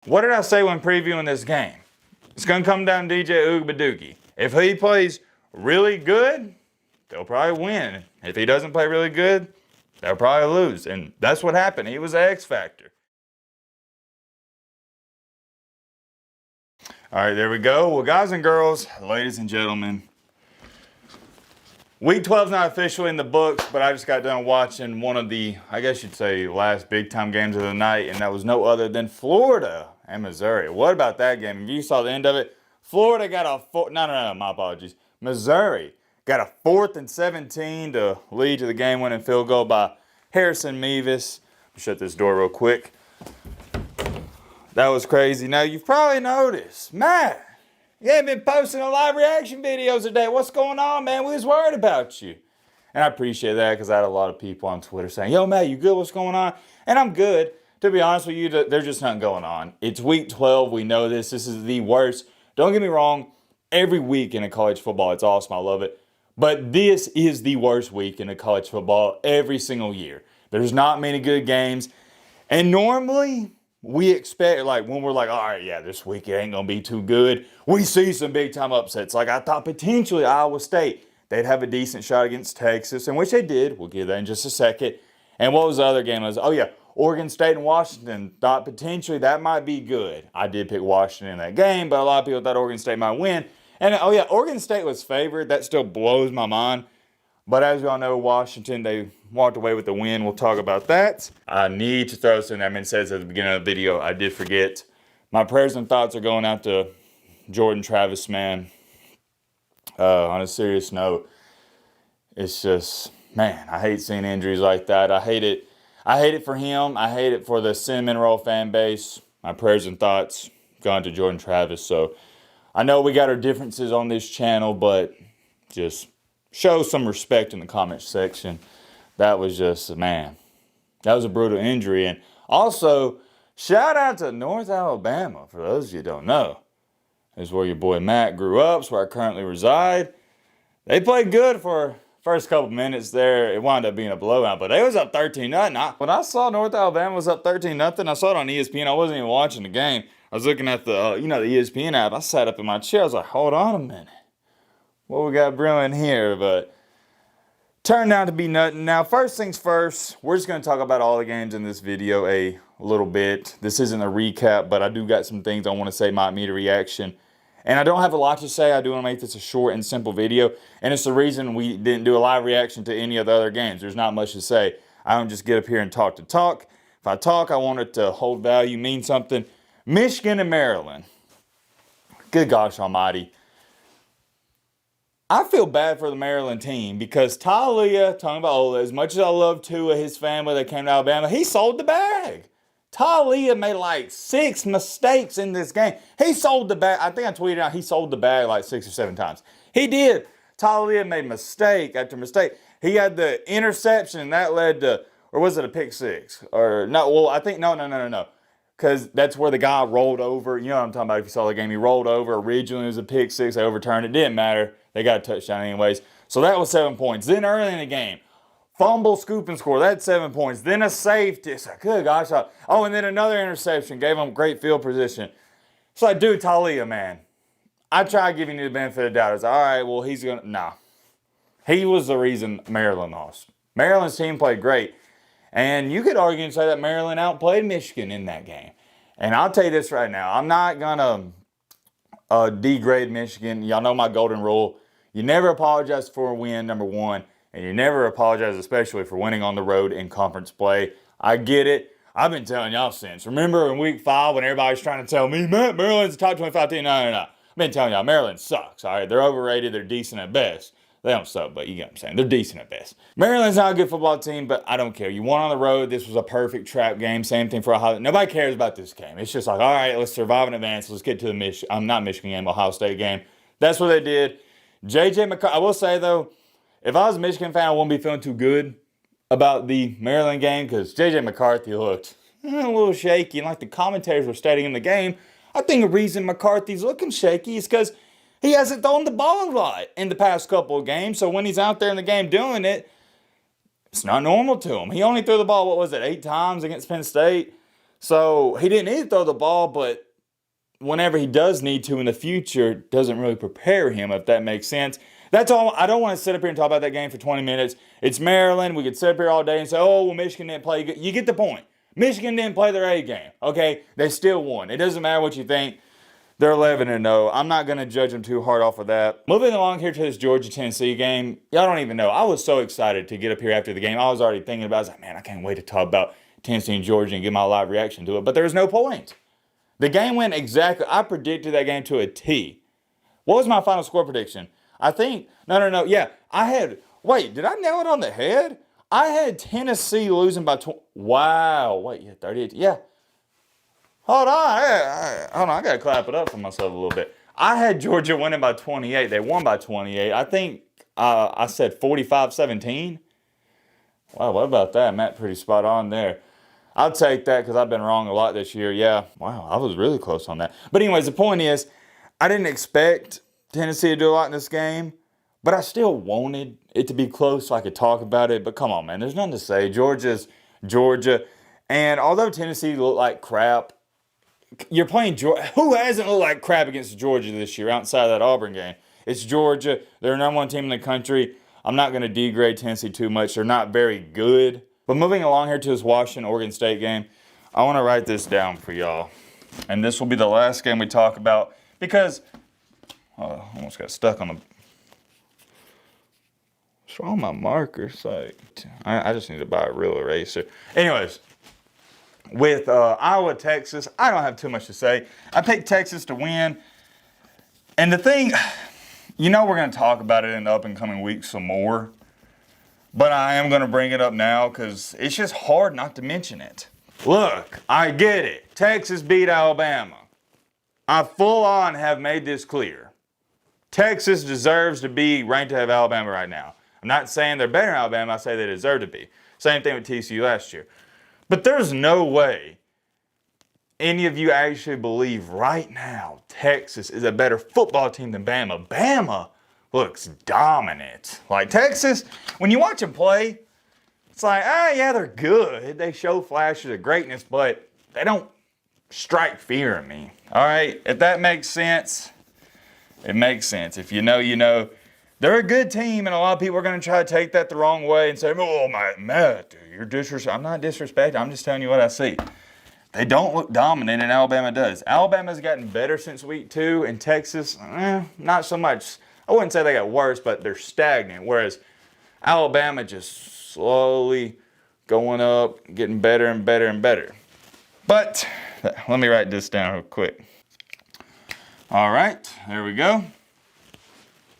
What did I say when previewing this game? It's going to come down to DJ Ugbaduki. If he plays really good, they'll probably win. If he doesn't play really good, they'll probably lose. And that's what happened. He was the X factor. All right, there we go. Well, guys and girls, ladies and gentlemen, Week 12 is not officially in the books, but I just got done watching one of the, I guess you'd say, last big-time games of the night, and that was no other than Florida and Missouri. What about that game? If you saw the end of it, Florida got a my apologies. Missouri got a 4th and 17 to lead to the game-winning field goal by Harrison Mevis. Shut this door real quick. That was crazy. Now, you've probably noticed, Matt, you ain't been posting a live reaction videos today. What's going on, man? We was worried about you. And I appreciate that because I had a lot of people on Twitter saying, yo, Matt, you good? What's going on? And I'm good. To be honest with you, there's just nothing going on. It's week 12. We know this. This is the worst. Don't get me wrong. Every week in a college football, it's awesome. I love it. But this is the worst week in a college football every single year. There's not many good games. And normally, we expect, like, when we're like, all right, yeah, this week it ain't going to be too good, we see some big-time upsets. Like, I thought potentially Iowa State, they'd have a decent shot against Texas, and which they did. We'll get that in just a second. And what was the other game? Oh, yeah, Oregon State and Washington. Thought potentially that might be good. I did pick Washington in that game, but a lot of people thought Oregon State might win. And, oh, yeah, Oregon State was favored. That still blows my mind. But as we all know, Washington, they walked away with the win. We'll talk about that. I need to throw something that says at the beginning of the video. I did forget. My prayers and thoughts are going out to Jordan Travis, man. On a serious note, it's just, man, I hate seeing injuries like that. I hate it. I hate it for him. I hate it for the Cinnamon Roll fan base. My prayers and thoughts going to Jordan Travis. So I know we got our differences on this channel, but just show some respect in the comment section. That was just, man, that was a brutal injury. And also, shout out to North Alabama, for those of you who don't know. It's where your boy Matt grew up. It's where I currently reside. They played good for first couple minutes there. It wound up being a blowout, but they was up 13-0. When I saw North Alabama was up 13-0, I saw it on ESPN. I wasn't even watching the game. I was looking at the, the ESPN app. I sat up in my chair. I was like, hold on a minute. What we got brewing here? But turned out to be nothing. Now, first things first, we're just going to talk about all the games in this video a little bit. This isn't a recap, but I do got some things I want to say might meet a reaction. And I don't have a lot to say. I do want to make this a short and simple video. And it's the reason we didn't do a live reaction to any of the other games. There's not much to say. I don't just get up here and talk to talk. If I talk, I want it to hold value, mean something. Michigan and Maryland. Good gosh almighty. I feel bad for the Maryland team because Talia, as much as I love Tua, his family that came to Alabama, he sold the bag. Talia made like 6 mistakes in this game. He sold the bag. I think I tweeted out he sold the bag like 6 or 7 times. He did. Talia made mistake after mistake. He had the interception that led to, or was it a pick 6? Or no, well, I think, no. Because that's where the guy rolled over. You know what I'm talking about if you saw the game. He rolled over. Originally it was a pick 6. They overturned it. Didn't matter. They got a touchdown anyways. So that was 7 points. Then early in the game, fumble, scoop, and score. That's 7 points. Then a safety. It's like, good gosh. Oh, and then another interception. Gave him great field position. It's like, dude, Talia, man. I tried giving you the benefit of the doubt. It's like, all right, well, he's going to. Nah. He was the reason Maryland lost. Maryland's team played great. And you could argue and say that Maryland outplayed Michigan in that game. And I'll tell you this right now. I'm not going to degrade Michigan. Y'all know my golden rule. You never apologize for a win, number one. And you never apologize, especially for winning on the road in conference play. I get it. I've been telling y'all since. Remember in week 5 when everybody's trying to tell me, Matt, Maryland's a top 25 team? No. I've been telling y'all, Maryland sucks. All right, they're overrated. They're decent at best. They don't suck, but you get what I'm saying. They're decent at best. Maryland's not a good football team, but I don't care. You won on the road. This was a perfect trap game. Same thing for Ohio. Nobody cares about this game. It's just like, all right, let's survive and advance. Let's get to the not Michigan game, Ohio State game. That's what they did. J.J. McCarthy, I will say, though, if I was a Michigan fan, I wouldn't be feeling too good about the Maryland game because J.J. McCarthy looked a little shaky. And like the commentators were stating in the game, I think the reason McCarthy's looking shaky is because he hasn't thrown the ball a lot in the past couple of games. So when he's out there in the game doing it, it's not normal to him. He only threw the ball, 8 times against Penn State? So he didn't need to throw the ball, but whenever he does need to in the future, doesn't really prepare him, if that makes sense. That's all. I don't want to sit up here and talk about that game for 20 minutes. It's Maryland. We could sit up here all day and say, oh, well, Michigan didn't play good. You get the point. Michigan didn't play their A game, okay? They still won. It doesn't matter what you think. They're 11-0. I'm not going to judge them too hard off of that. Moving along here to this Georgia-Tennessee game, y'all don't even know. I was so excited to get up here after the game. I was already thinking about it. I was like, man, I can't wait to talk about Tennessee and Georgia and get my live reaction to it. But there was no point. The game went exactly, I predicted that game to a T. What was my final score prediction? I think, no. Yeah, wait, did I nail it on the head? I had Tennessee losing by 20. Wow, wait, yeah, 38. Yeah. Hold on, I got to clap it up for myself a little bit. I had Georgia winning by 28. They won by 28. I think I said 45-17. Wow, what about that? Matt, pretty spot on there. I'll take that because I've been wrong a lot this year. Yeah, wow, I was really close on that. But anyways, the point is, I didn't expect Tennessee to do a lot in this game, but I still wanted it to be close so I could talk about it. But come on, man, there's nothing to say. Georgia's Georgia. And although Tennessee looked like crap, you're playing Georgia. Who hasn't looked like crap against Georgia this year outside of that Auburn game? It's Georgia. They're the number one team in the country. I'm not going to degrade Tennessee too much. They're not very good. But moving along here to this Washington-Oregon State game, I want to write this down for y'all. And this will be the last game we talk about because I almost got stuck on the... What's wrong with my marker? I just need to buy a real eraser. Anyways, with Iowa, Texas, I don't have too much to say. I picked Texas to win. And the thing, we're going to talk about it in the up and coming weeks some more. But I am going to bring it up now because it's just hard not to mention it. Look, I get it. Texas beat Alabama. I full on have made this clear. Texas deserves to be ranked ahead of Alabama right now. I'm not saying they're better than Alabama. I say they deserve to be. Same thing with TCU last year. But there's no way any of you actually believe right now Texas is a better football team than Bama. Bama looks dominant. Like Texas, when you watch them play, it's like, yeah, they're good. They show flashes of greatness, but they don't strike fear in me. All right, if that makes sense, it makes sense. If you know, you know. They're a good team, and a lot of people are going to try to take that the wrong way and say, oh, Matt, you're disrespecting. I'm not disrespecting. I'm just telling you what I see. They don't look dominant, and Alabama does. Alabama's gotten better since week 2, and Texas, not so much. I wouldn't say they got worse, but they're stagnant, whereas Alabama just slowly going up, getting better and better and better. But let me write this down real quick. All right, there we go.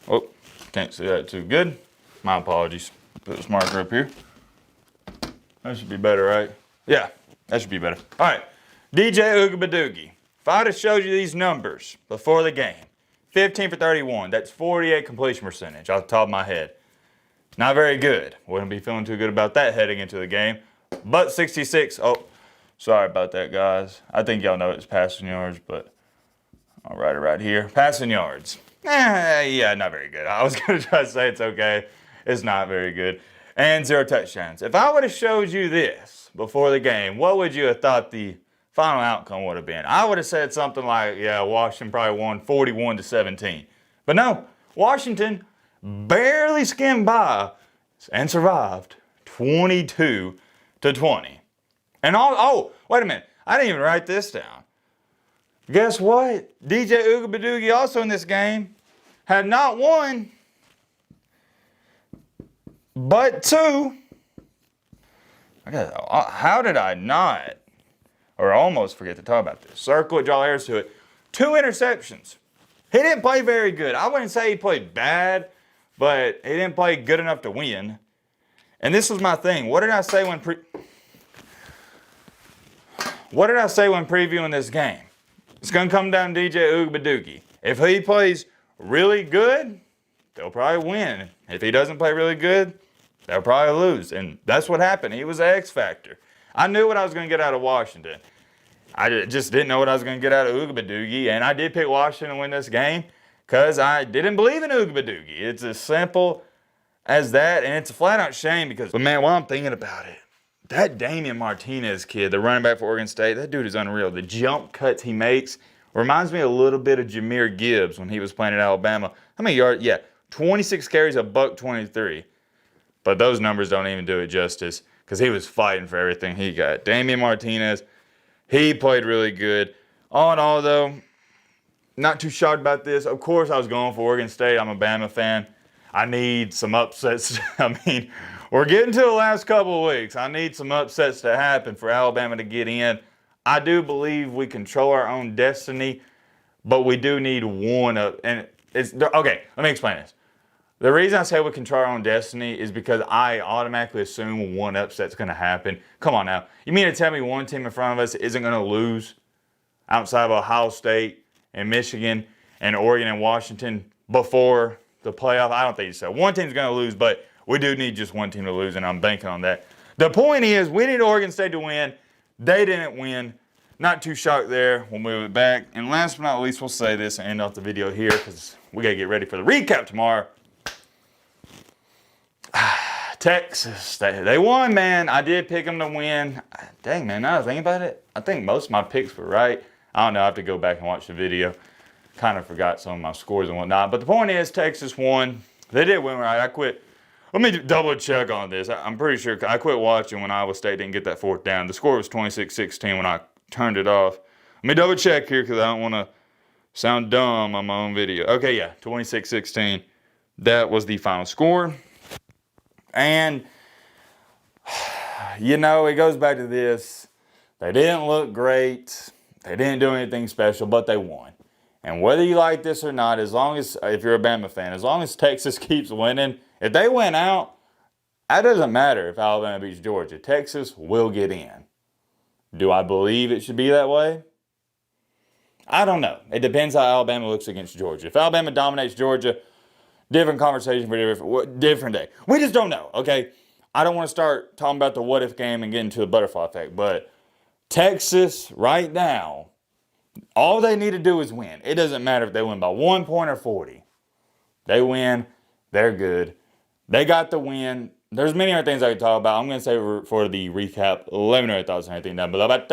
Oh, can't see that too good. My apologies. Put this marker up here. That should be better, right? Yeah, that should be better. All right, DJ Ugabadoogie. If I'd have showed you these numbers before the game, 15 for 31. That's 48 completion percentage off the top of my head. Not very good. Wouldn't be feeling too good about that heading into the game. But 66. Oh, sorry about that, guys. I think y'all know it's passing yards, but I'll write it right here. Passing yards. Yeah, not very good. I was going to try to say it's okay. It's not very good. And 0 touchdowns. If I would have showed you this before the game, what would you have thought the final outcome would have been? I would have said something like, yeah, Washington probably won 41-17. But no, Washington barely skimmed by and survived 22-20. And wait a minute. I didn't even write this down. Guess what? DJ Ugabadoogie also in this game had not one, but 2. How did I not, or almost forget to talk about this? Circle it, draw arrows to it. 2 interceptions. He didn't play very good. I wouldn't say he played bad, but he didn't play good enough to win. And this was my thing. What did I say when previewing this game? It's going to come down to DJ Ugabadoogie. If he plays really good, they'll probably win. If he doesn't play really good, they'll probably lose. And that's what happened. He was the X factor. I knew what I was going to get out of Washington. I just didn't know what I was going to get out of Ugabadoogie. And I did pick Washington to win this game because I didn't believe in Ugabadoogie. It's as simple as that. And it's a flat out shame because, but man, while I'm thinking about it, that Damian Martinez kid, the running back for Oregon State, that dude is unreal. The jump cuts he makes reminds me a little bit of Jahmyr Gibbs when he was playing at Alabama. How many yards? Yeah, 26 carries, a buck 23. But those numbers don't even do it justice because he was fighting for everything he got. Damian Martinez, he played really good. All in all, though, not too shocked about this. Of course, I was going for Oregon State. I'm a Bama fan. I need some upsets. I mean, we're getting to the last couple of weeks. I need some upsets to happen for Alabama to get in. I do believe we control our own destiny, but we do need one of, and it's, okay, let me explain this. The reason I say we control our own destiny is because I automatically assume one upset's going to happen. Come on now. You mean to tell me one team in front of us isn't going to lose outside of Ohio State and Michigan and Oregon and Washington before the playoff? I don't think so. One team's going to lose, but we do need just one team to lose, and I'm banking on that. The point is, we need Oregon State to win. They didn't win. Not too shocked there. We'll move it back. And last but not least, we'll say this and end off the video here because we got to get ready for the recap tomorrow. Texas, they won, man. I did pick them to win. Dang, man, now that I think about it, I think most of my picks were right. I don't know. I have to go back and watch the video. Kind of forgot some of my scores and whatnot. But the point is, Texas won. They did win, right? I quit. Let me double check on this. I'm pretty sure I quit watching when Iowa State didn't get that fourth down. The score was 26-16 when I turned it off. Let me double check here because I don't want to sound dumb on my own video. Okay, yeah, 26-16. That was the final score. And, you know, it goes back to this. They didn't look great. They didn't do anything special, but they won. And whether you like this or not, as long as, if you're a Bama fan, as long as Texas keeps winning, if they win out, that doesn't matter if Alabama beats Georgia. Texas will get in. Do I believe it should be that way? I don't know. It depends how Alabama looks against Georgia. If Alabama dominates Georgia, different conversation for different day. We just don't know, okay? I don't want to start talking about the what-if game and get into the butterfly effect, but Texas right now, all they need to do is win. It doesn't matter if they win by 1 point or 40. They win, they're good. They got the win. There's many other things I could talk about. I'm going to say for the recap, let me know your thoughts on anything down below. But